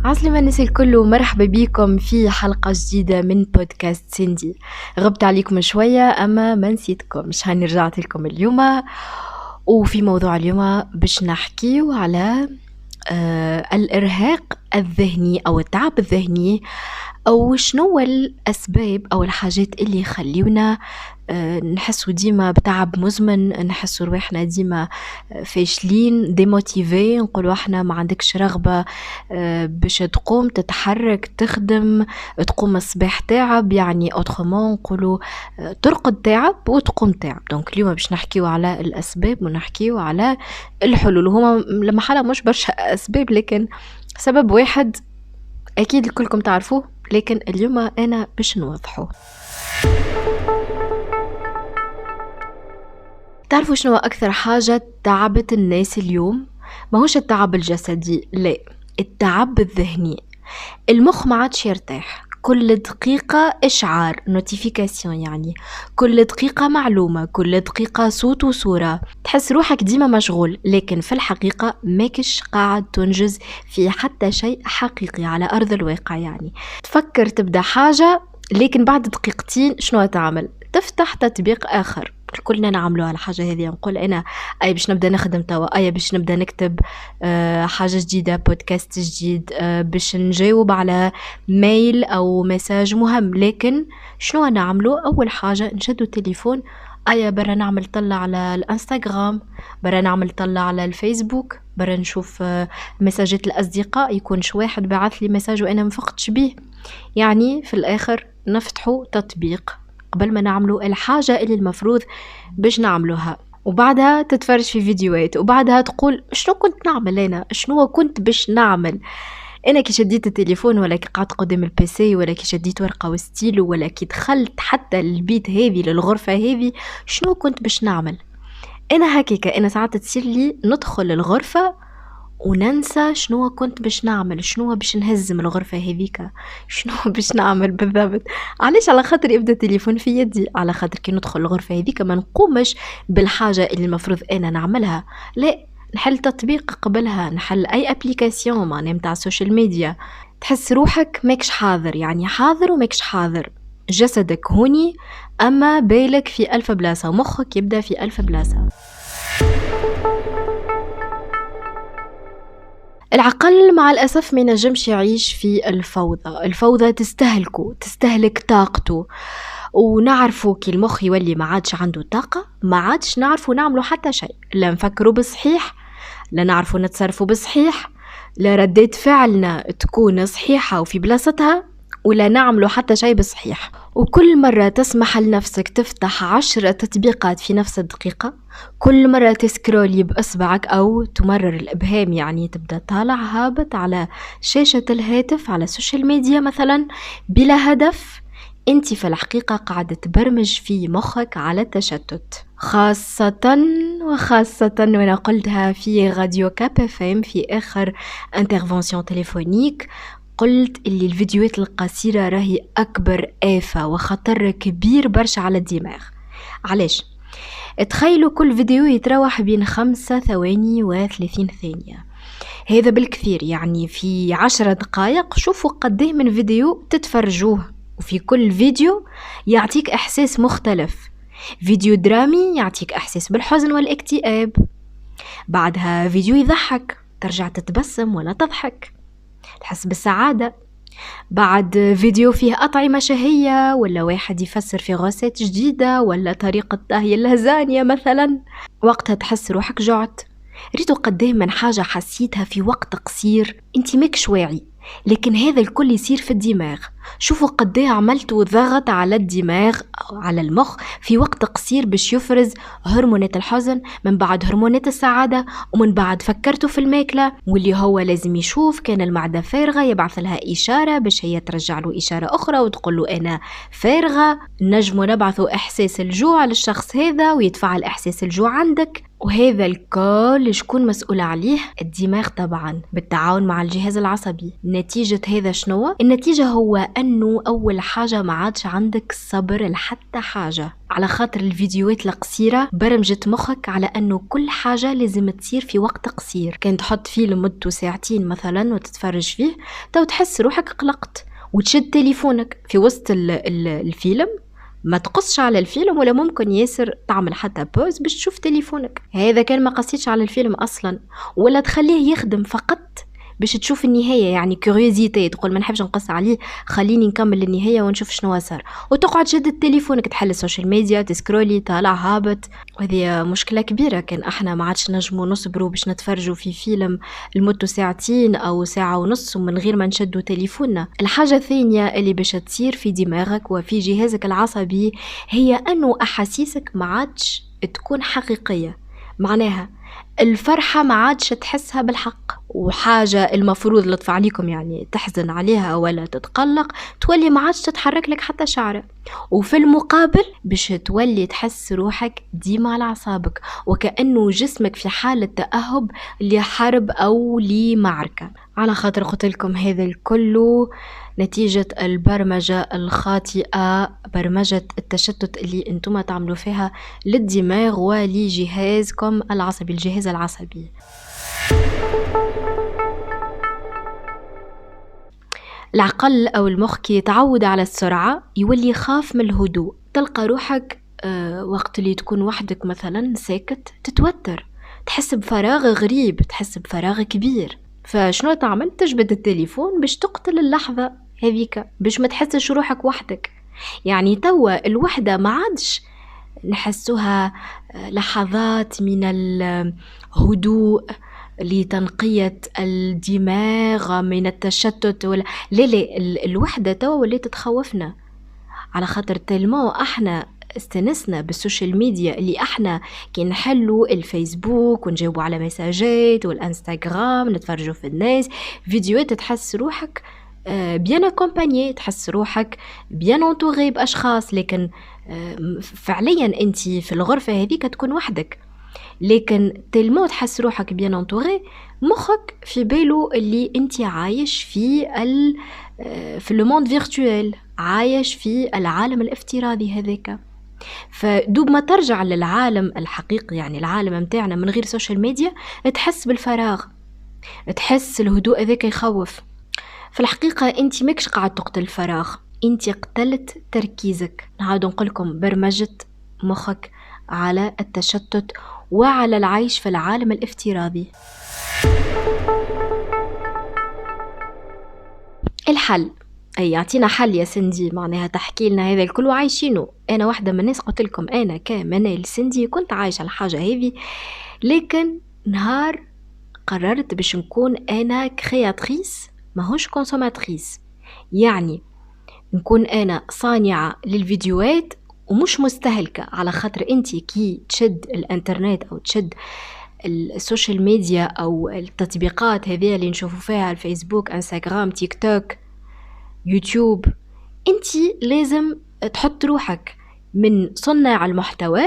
عسلامة الناس الكل ومرحبا بكم في حلقة جديدة من بودكاست سندي. غبت عليكم شوية أما ما نسيتكمش، هاني رجعت لكم اليوم. وفي موضوع اليوم باش نحكيو على الإرهاق الذهني أو التعب الذهني، أو شنو الأسباب أو الحاجات اللي يخليونا نحسوا ديما بتعب مزمن، نحسوا رواحنا ديما فاشلين ديموتيفي، نقولوا احنا ما عندكش رغبة باش تقوم تتحرك تخدم، تقوم الصباح تعب، يعني اوترومون نقولوا ترقد تعب وتقوم تعب. دونك اليوم باش نحكيو على الأسباب ونحكيو على الحلول. هما لما حالا مش برشا أسباب، لكن سبب واحد أكيد كلكم تعرفوه، لكن اليوم أنا باش نوضحه. تعرفوا شنو أكثر حاجة تعبت الناس اليوم؟ ما هوش التعب الجسدي، لا، التعب الذهني. المخ ما عادش يرتاح، كل دقيقة إشعار نوتيفيكاسيون، يعني كل دقيقة معلومة، كل دقيقة صوت وصورة، تحس روحك ديما مشغول، لكن في الحقيقة ماكش قاعد تنجز في حتى شيء حقيقي على أرض الواقع. يعني تفكر تبدأ حاجة، لكن بعد دقيقتين شنو تعمل؟ تفتح تطبيق آخر. كلنا نعملوها الحاجة هذه، نقول أنا أي باش نبدأ نخدم توا، أي باش نبدأ نكتب حاجة جديدة، بودكاست جديد، باش نجاوب على ميل أو مساج مهم. لكن شنو نعملو؟ أول حاجة نشدو التليفون، أي برا نعمل طلع على الانستغرام، برا نعمل طلع على الفيسبوك، برا نشوف مساجات الأصدقاء، يكونش واحد بعث لي مساج وأنا مفقتش بيه. يعني في الآخر نفتحو تطبيق قبل ما نعملو الحاجة اللي المفروض باش نعملوها، وبعدها تتفرج في فيديوهات، وبعدها تقول شنو كنت نعمل أنا، شنو كنت باش نعمل أنا كي شديت التليفون، ولا كي قعدت قدام البيسي، ولا كي شديت ورقة وستيلو، ولا كي دخلت حتى البيت هذي للغرفة هذي، شنو كنت باش نعمل أنا. هكيكا أنا ساعات تصير لي ندخل الغرفة وننسى شنو كنت باش نعمل، شنو باش نهزم الغرفة هذيك، شنو باش نعمل بالضبط. علاش؟ على خاطر يبدا التليفون في يدي، على خاطر كي ندخل الغرفة هذيك ما نقومش بالحاجة اللي المفروض أنا نعملها، لا، نحل تطبيق قبلها، نحل أي أبليكاسيون معناها متاع السوشيال ميديا. تحس روحك ماكش حاضر، يعني حاضر وماكش حاضر، جسدك هوني أما بالك في ألف بلاصة، ومخك يبدأ في ألف بلاصة. العقل مع الأسف ما ينجمش يعيش في الفوضى. الفوضى تستهلك طاقته، ونعرفوا كي المخ يولي ما عادش عنده طاقة، ما عادش نعرفوا نعملوا حتى شيء، لا نفكروا بصحيح، لا نعرفوا نتصرفوا بصحيح، لا ردات فعلنا تكون صحيحة وفي بلاصتها، ولا نعملوا حتى شيء بصحيح. وكل مرة تسمح لنفسك تفتح 10 تطبيقات في نفس الدقيقة، كل مرة تسكرولي بأصبعك أو تمرر الإبهام، يعني تبدأ طالع هابط على شاشة الهاتف على السوشيال ميديا مثلا بلا هدف، انت في الحقيقة قاعدة تبرمج في مخك على التشتت. وخاصة وانا قلتها في راديو كاب اف ام في آخر انترفونسيون تليفونيك، قلت اللي الفيديوهات القصيرة راهي أكبر آفة وخطر كبير برشا على الدماغ. علاش؟ تخيلوا كل فيديو يتراوح بين 5 ثواني و30 ثانية، هذا بالكثير، يعني في 10 دقائق شوفوا قديه من فيديو تتفرجوه، وفي كل فيديو يعطيك إحساس مختلف. فيديو درامي يعطيك إحساس بالحزن والاكتئاب، بعدها فيديو يضحك ترجع تتبسم ولا تضحك تحس بالسعادة، بعد فيديو فيه أطعمة شهية، ولا واحد يفسر في غوسات جديدة، ولا طريقة طهي اللازانيا مثلا، وقتها تحس روحك جعت. ريتو قديه من حاجة حسيتها في وقت قصير انت ماكش واعي، لكن هذا الكل يصير في الدماغ. شوفوا قديه عملتوا ضغط على الدماغ أو على المخ في وقت قصير باش يفرز هرمونات الحزن، من بعد هرمونات السعادة، ومن بعد فكرتوا في الماكلة، واللي هو لازم يشوف كان المعدة فارغة يبعث لها إشارة باش هي ترجع له إشارة أخرى وتقول له أنا فارغة. نجموا نبعثوا إحساس الجوع للشخص هذا ويتفعل إحساس الجوع عندك، وهذا الكل شكون مسؤول عليه؟ الدماغ طبعا بالتعاون مع الجهاز العصبي. نتيجة هذا شنو؟ النتيجة هو لأنه أول حاجة ما عادش عندك صبر لحتى حاجة، على خاطر الفيديوهات القصيرة برمجت مخك على أنه كل حاجة لازم تصير في وقت قصير. كان تحط فيلم مدته ساعتين مثلا وتتفرج فيه، تو تحس روحك قلقت وتشد تليفونك في وسط الفيلم، ما تقصش على الفيلم ولا ممكن ياسر تعمل حتى بوز باش تشوف تليفونك. هذا كان ما قصيتش على الفيلم أصلا، ولا تخليه يخدم فقط باش تشوف النهاية، يعني كوريوزيتي، تقول ما نحبش نقص عليه خليني نكمل النهاية ونشوف شنو صار، وتقعد شدت تليفونك تحل السوشيال ميديا، تسكرولي طالع هابط. وهذه مشكلة كبيرة. كان احنا ما عادش نجمو نصبروا باش نتفرجوا في فيلم المدة ساعتين او ساعة ونص ومن غير ما نشدوا تليفوننا. الحاجة الثانية اللي باش تصير في دماغك وفي جهازك العصبي هي انه احاسيسك ما عادش تكون حقيقية. معناها الفرحة ما عادش تحسها بالحق، وحاجة المفروض لطف عليكم يعني تحزن عليها ولا تتقلق تولي ما عادش تتحرك لك حتى شعرة، وفي المقابل باش تولي تحس روحك ديما على أعصابك وكأنه جسمك في حالة تأهب لحرب أو لمعركة. على خاطر قلت لكم هذا الكل نتيجة البرمجة الخاطئة، برمجة التشتت اللي انتم تعملوا فيها للدماغ ولجهازكم العصبي، الجهاز العصبي. العقل أو المخ كي يتعود على السرعة يولي يخاف من الهدوء. تلقى روحك وقت اللي تكون وحدك مثلا ساكت تتوتر، تحس بفراغ غريب، تحس بفراغ كبير. فشنو تعمل؟ تجبد التليفون باش تقتل اللحظة هذيك، باش ما تحسش روحك وحدك. يعني توا الوحدة ما عادش نحسوها لحظات من الهدوء لتنقية الدماغ من التشتت لا الوحدة توا وليت تخوفنا، على خاطر تلمو احنا استنسنا بالسوشيال ميديا اللي احنا كي نحلوا الفيسبوك ونجاوبوا على مساجات والانستغرام نتفرجوا في الناس فيديوهات، تحس روحك بيان اكومبانيي، تحس روحك بيان انتوغي باشخاص، لكن فعليا انت في الغرفة هذيك تكون وحدك. لكن تلمو تحس روحك بيان انتوغي، مخك في باله اللي انت عايش في الموند فيرتوال، عايش في العالم الافتراضي هذاك. فدوب ما ترجع للعالم الحقيقي، يعني العالم متاعنا من غير سوشيال ميديا، تحس بالفراغ، تحس الهدوء ذاك يخوف. في الحقيقة انت ماكش قاعد تقتل الفراغ، انت قتلت تركيزك. نعاود نقولكم برمجت مخك على التشتت وعلى العيش في العالم الافتراضي. الحل اي يعطينا حل يا سندي، معناها تحكي لنا هذا الكل وعايشينه. انا واحدة من الناس قلت لكم انا كمنال سندي كنت عايشة الحاجة هذه، لكن نهار قررت باش نكون انا كرياتريس ماهوش كونسوماتريس، يعني نكون انا صانعة للفيديوهات ومش مستهلكة. على خاطر انتي كي تشد الانترنت او تشد السوشيال ميديا او التطبيقات هذه اللي نشوفوا فيها الفيسبوك انستغرام تيك توك يوتيوب، انتي لازم تحط روحك من صناع المحتوى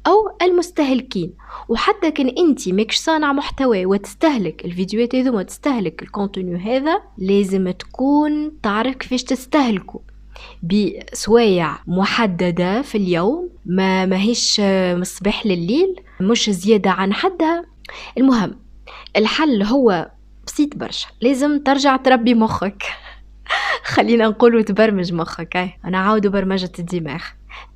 او المستهلكين. وحتى كان انتي ماكش صانع محتوى وتستهلك الفيديوهات هذو وتستهلك الكونتونيو هذا، لازم تكون تعرف كيفاش تستهلكه بسوايع محددة في اليوم، ما هيش من الصباح لليل، مش زيادة عن حدها. المهم الحل هو بسيط برشا، لازم ترجع تربي مخك خلينا نقول تبرمج مخك. أنا عاودوا برمجة الدماغ.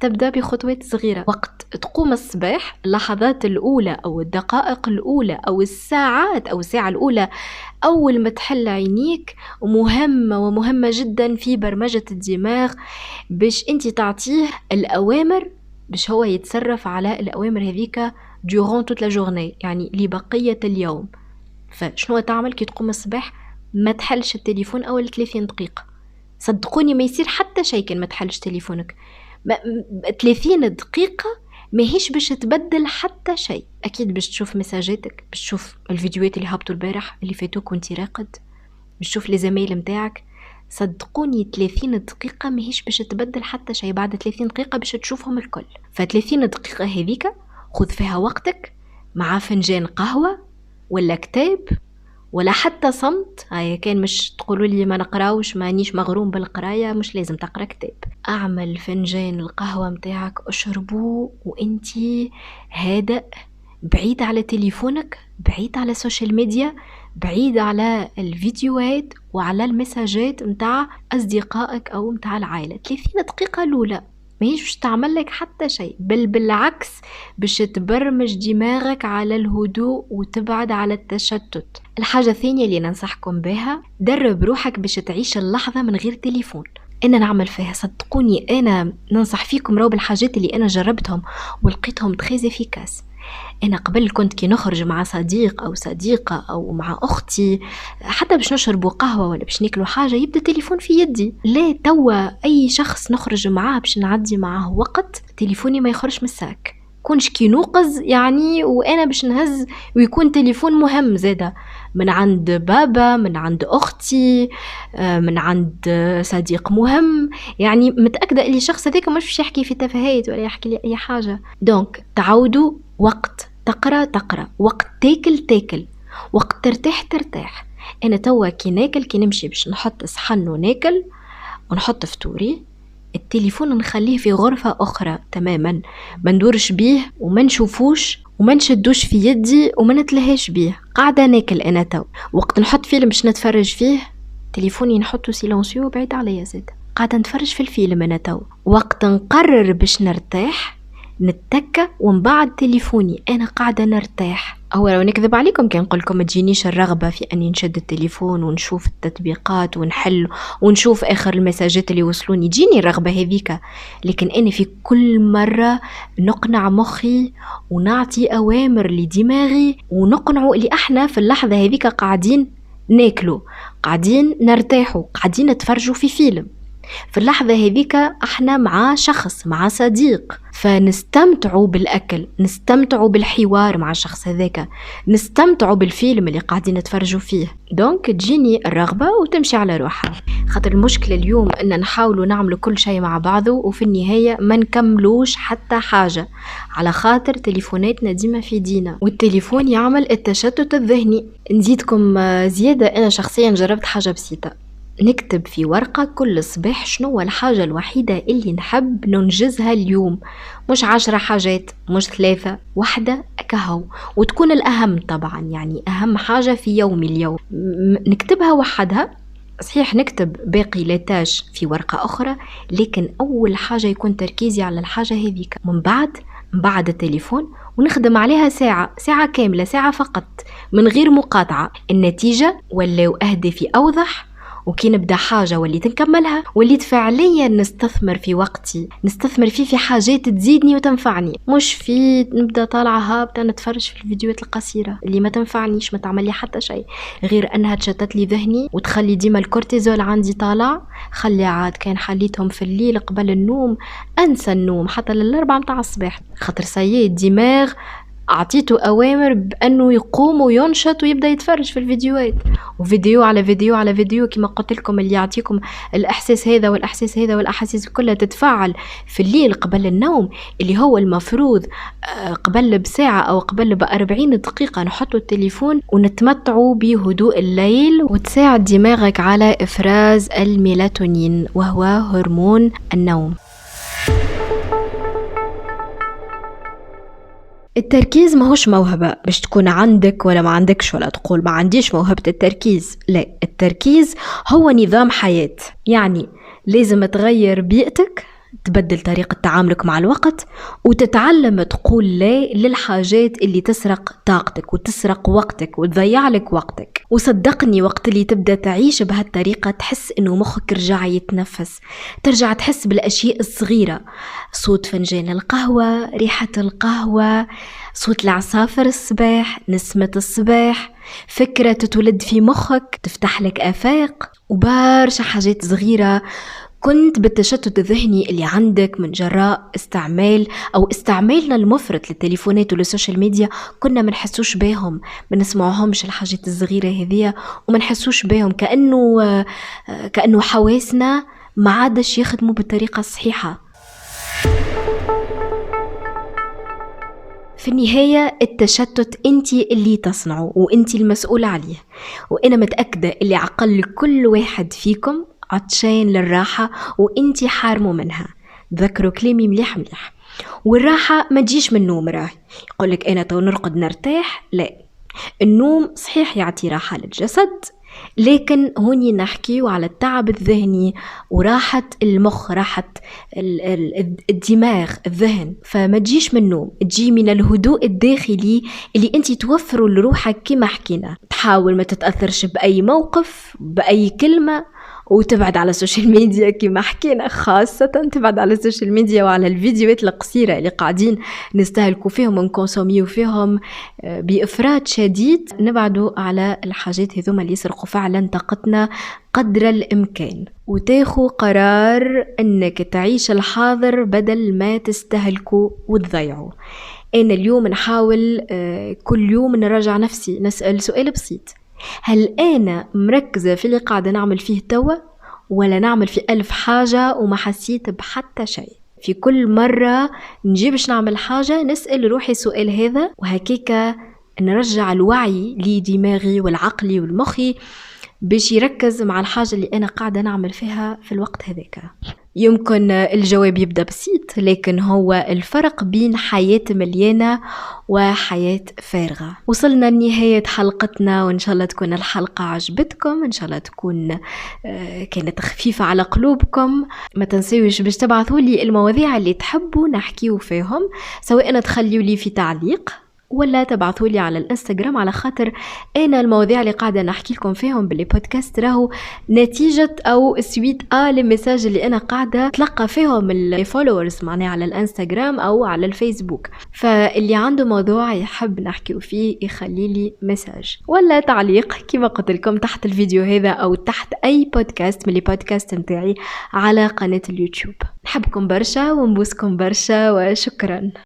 تبدأ بخطوات صغيرة. وقت تقوم الصباح، اللحظات الأولى أو الدقائق الأولى أو الساعات أو الساعة الأولى أول ما تحل عينيك مهمة ومهمة جدا في برمجة الدماغ، باش انت تعطيه الأوامر باش هو يتصرف على الأوامر هذيك durant toute la journée، يعني لبقية اليوم. فشنو تعمل كي تقوم الصباح؟ ما تحلش التليفون أول 30 دقيقة. صدقوني ما يصير حتى شيء كان ما تحلش تليفونك. 30 دقيقة ما هيش باش تبدل حتى شيء. أكيد باش تشوف مساجاتك، باش تشوف الفيديوهات اللي هبطوا البارح اللي فاتوك وانتي راقد، باش تشوف لي زمايل متاعك. صدقوني 30 دقيقة ما هيش باش تبدل حتى شيء، بعد 30 دقيقة باش تشوفهم الكل. ف30 دقيقة هذيك خذ فيها وقتك مع فنجان قهوة ولا كتاب ولا حتى صمت. هاي كان مش تقولوا لي ما نقراوش، مانيش مغروم بالقرايه، مش لازم تقرا كتاب. اعمل فنجان القهوه متاعك، اشربوه وانتي هادئ، بعيد على تليفونك، بعيد على السوشيال ميديا، بعيد على الفيديوهات وعلى المساجات متاع أصدقائك أو متاع العائلة. 30 دقيقة الأولى ما يجوش تعمل لك حتى شيء، بل بالعكس باش تبرمج دماغك على الهدوء وتبعد على التشتت. الحاجة الثانية اللي ننصحكم بها، درب روحك باش تعيش اللحظة من غير تليفون. انا نعمل فيها، صدقوني انا ننصح فيكم راهو بالحاجات اللي انا جربتهم ولقيتهم تريز افيكاس. انا قبل كنت كي نخرج مع صديق او صديقه او مع اختي، حتى باش نشربوا قهوه ولا باش ناكلوا حاجه، يبدا التليفون في يدي. لا، توا اي شخص نخرج معاه باش نعدي معاه وقت، تليفوني ما يخرج من الساك. كونش كي نوقظ يعني وانا باش نهز ويكون تليفون مهم زاده، من عند بابا، من عند اختي، من عند صديق مهم، يعني متاكده اللي الشخص هذاك مش باش يحكي في تفاهات ولا يحكي لي اي حاجه. دونك تعودوا، وقت تقرا، وقت تاكل، وقت ترتاح. انا توا كي ناكل، كي نمشي باش نحط صحن وناكل ونحط فطوري، التليفون نخليه في غرفة أخرى تماما، ما ندورش بيه وما نشوفوش وما نشدوش في يدي وما نتلهاش بيه. قاعدة ناكل أنا تو، وقت نحط فيلم باش نتفرج فيه، تليفوني نحطه سيلانسيو بعيد عليا زاد، قاعدة نتفرج في الفيلم أنا تو. وقت نقرر باش نرتاح، نتكى ومن بعد تليفوني أنا قاعدة نرتاح. أو لو نكذب عليكم كان نقولكم ما تجينيش الرغبة في أني نشد التليفون ونشوف التطبيقات ونحل ونشوف آخر المساجات اللي وصلوني، جيني الرغبة هذيك، لكن أنا في كل مرة نقنع مخي ونعطي أوامر لدماغي ونقنعه اللي احنا في اللحظة هذيك قاعدين ناكلوا، قاعدين نرتاحوا، قاعدين نتفرجوا في فيلم. في اللحظة هذيك احنا مع شخص، مع صديق، فنستمتعوا بالأكل، نستمتعوا بالحوار مع الشخص هذاك، نستمتعوا بالفيلم اللي قاعدين نتفرجوا فيه. دونك تجيني الرغبة وتمشي على روحها. خاطر المشكلة اليوم ان نحاولوا نعملوا كل شيء مع بعضه وفي النهاية ما نكملوش حتى حاجة، على خاطر تليفوناتنا ديما في دينا، والتليفون يعمل التشتت الذهني. نزيدكم زيادة، انا شخصيا جربت حاجة بسيطة، نكتب في ورقة كل صباح شنو هو الحاجة الوحيدة اللي نحب ننجزها اليوم، مش 10 حاجات، مش 3، واحدة أكهو، وتكون الأهم طبعا، يعني أهم حاجة في يومي اليوم نكتبها وحدها. صحيح نكتب باقي لتاج في ورقة أخرى، لكن أول حاجة يكون تركيزي على الحاجة هذيك. من بعد التليفون ونخدم عليها ساعة كاملة، ساعة فقط من غير مقاطعة. النتيجة ولاو أهدافي أوضح، وكي نبدا حاجة وليت نكملها، وليت فعليا نستثمر في وقتي، نستثمر فيه في حاجات تزيدني وتنفعني، مش في نبدا طالعة هابطة نتفرج في الفيديوهات القصيرة اللي ما تنفعنيش، ما تعمل لي حتى شيء غير انها تشتت لي ذهني وتخلي ديما الكورتيزول عندي طالع. خلي عاد كان حليتهم في الليل قبل النوم، انسى النوم حتى لل4 متاع الصباح، خاطر سيء الدماغ أعطيته أوامر بأنه يقوم وينشط ويبدأ يتفرج في الفيديوهات، وفيديو على فيديو على فيديو، كما قلت لكم اللي يعطيكم الإحساس هذا والإحساس هذا والأحاسيس كلها تتفاعل في الليل قبل النوم، اللي هو المفروض قبل بساعة أو قبل ب40 دقيقة نحطوا التليفون ونتمتعوا بهدوء الليل، وتساعد دماغك على إفراز الميلاتونين وهو هرمون النوم. التركيز ماهوش موهبة باش تكون عندك ولا ما عندكش، ولا تقول ما عنديش موهبة التركيز، لا، التركيز هو نظام حياة. يعني لازم تغير بيئتك، تبدل طريقة تعاملك مع الوقت، وتتعلم تقول لا للحاجات اللي تسرق طاقتك وتسرق وقتك وتضيع لك وقتك. وصدقني وقت اللي تبدأ تعيش بهالطريقة تحس انه مخك رجع يتنفس، ترجع تحس بالاشياء الصغيرة، صوت فنجان القهوة، ريحة القهوة، صوت العصافر الصباح، نسمة الصباح، فكرة تتولد في مخك تفتح لك آفاق، وبارشة حاجات صغيرة كنت بالتشتت الذهني اللي عندك من جراء استعمالنا المفرط للتليفونات والسوشيال ميديا، كنا منحسوش بهم، ما نسمعهمش الحاجات الصغيرة هذية وما نحسوش بهم، كأنه حواسنا ما عادش يخدموا بالطريقة الصحيحة. في النهاية التشتت انتي اللي تصنعه وانتي المسؤول عليه، وانا متأكدة اللي عقل كل واحد فيكم عطشان للراحة وانتي حارمه منها. ذكروا كلامي مليح مليح. والراحة ما تجيش من النوم، راه يقولك انا تو نرقد نرتاح، لا، النوم صحيح يعطي راحة للجسد، لكن هوني نحكيو على التعب الذهني وراحة المخ، راحة الدماغ، الذهن. فما تجيش من النوم، تجي من الهدوء الداخلي اللي انت توفره لروحك. كما حكينا، تحاول ما تتأثرش بأي موقف، بأي كلمة، وتبعد على السوشيال ميديا كما حكينا، خاصة تبعد على السوشيال ميديا وعلى الفيديوهات القصيرة اللي قاعدين نستهلكوا فيهم ونكونسوميو فيهم بإفراط شديد. نبعدوا على الحاجات هذوما اللي يسرقوا فعلا طاقتنا قدر الإمكان، وتاخوا قرار أنك تعيش الحاضر بدل ما تستهلكوا وتضيعوا. أنا اليوم نحاول كل يوم نراجع نفسي، نسأل سؤال بسيط: هل أنا مركزة في اللي قاعدة نعمل فيه توا، ولا نعمل في 1000 حاجة وما حسيت بحتى شيء؟ في كل مرة نجيبش نعمل حاجة نسأل روحي السؤال هذا، وهكيكا نرجع الوعي لدماغي والعقلي والمخي باش يركز مع الحاجة اللي أنا قاعدة نعمل فيها في الوقت هذاك. يمكن الجواب يبدأ بسيط، لكن هو الفرق بين حياة مليانة وحياة فارغة. وصلنا لنهاية حلقتنا، وإن شاء الله تكون الحلقة عجبتكم، إن شاء الله تكون كانت خفيفة على قلوبكم. ما تنسيوش باش تبعثوا لي المواضيع اللي تحبوا نحكيو فيهم، سواء تخليوا لي في تعليق ولا تبعثوا لي على الانستغرام، على خاطر انا المواضيع اللي قاعده نحكي لكم فيهم باللي بودكاست راهو نتيجه او سويت الميساج اللي انا قاعده اتلقى فيهم الفولورز معناها على الانستغرام او على الفيسبوك. فاللي عنده موضوع يحب نحكيو فيه يخلي لي مساج ولا تعليق كما قلت لكم تحت الفيديو هذا او تحت اي بودكاست من البودكاست متاعي على قناه اليوتيوب. نحبكم برشا ونبوسكم برشا وشكرا.